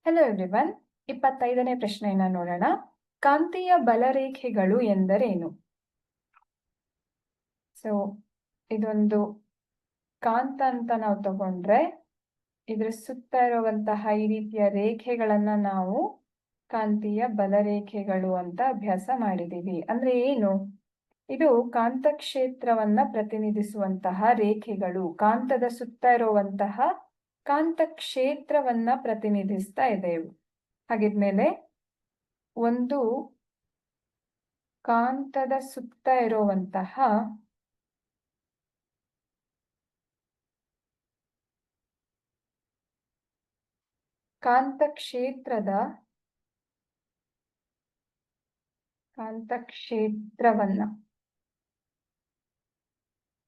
Hello everyone. 25ನೇ ಪ್ರಶ್ನೆಯನ್ನ ನೋಡೋಣ. ಕಾಂತೀಯ ಬಲರೇಖೆಗಳು ಎಂದರೇನು? ಸೊ ಇದೊಂದು ಕಾಂತ ಅಂತ ನಾವು ತಗೊಂಡ್ರೆ ಇದ್ರ ಸುತ್ತ ಇರುವಂತಹ ಈ ರೀತಿಯ ರೇಖೆಗಳನ್ನ ನಾವು ಕಾಂತೀಯ ಬಲರೇಖೆಗಳು ಅಂತ ಅಭ್ಯಾಸ ಮಾಡಿದೀವಿ. ಅಂದ್ರೆ ಏನು? ಇದು ಕಾಂತಕ್ಷೇತ್ರವನ್ನ ಪ್ರತಿನಿಧಿಸುವಂತಹ ರೇಖೆಗಳು, ಕಾಂತದ ಸುತ್ತ ಇರುವಂತಹ ಕಾಂತಕ್ಷೇತ್ರವನ್ನ ಪ್ರತಿನಿಧಿಸ್ತಾ ಇದೆ ಇವು. ಹಾಗಿದ್ಮೇಲೆ ಒಂದು ಕಾಂತದ ಸುತ್ತ ಇರುವಂತಹ ಕಾಂತಕ್ಷೇತ್ರವನ್ನ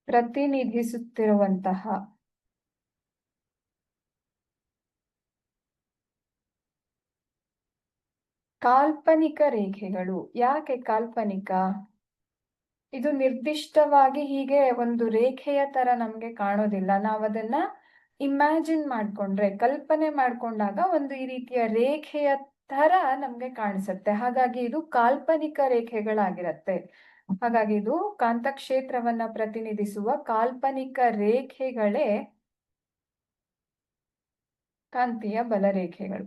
ಪ್ರತಿನಿಧಿಸುತ್ತಿರುವಂತಹ ಕಾಲ್ಪನಿಕ ರೇಖೆಗಳು. ಯಾಕೆ ಕಾಲ್ಪನಿಕ? ಇದು ನಿರ್ದಿಷ್ಟವಾಗಿ ಹೀಗೆ ಒಂದು ರೇಖೆಯ ತರ ನಮ್ಗೆ ಕಾಣೋದಿಲ್ಲ. ನಾವದನ್ನ ಇಮ್ಯಾಜಿನ್ ಮಾಡ್ಕೊಂಡ್ರೆ, ಕಲ್ಪನೆ ಮಾಡ್ಕೊಂಡಾಗ ಒಂದು ಈ ರೀತಿಯ ರೇಖೆಯ ತರ ನಮ್ಗೆ ಕಾಣಿಸುತ್ತೆ. ಹಾಗಾಗಿ ಇದು ಕಾಲ್ಪನಿಕ ರೇಖೆಗಳಾಗಿರತ್ತೆ. ಹಾಗಾಗಿ ಇದು ಕಾಂತಕ್ಷೇತ್ರವನ್ನ ಪ್ರತಿನಿಧಿಸುವ ಕಾಲ್ಪನಿಕ ರೇಖೆಗಳೇ ಕಾಂತೀಯ ಬಲರೇಖೆಗಳು.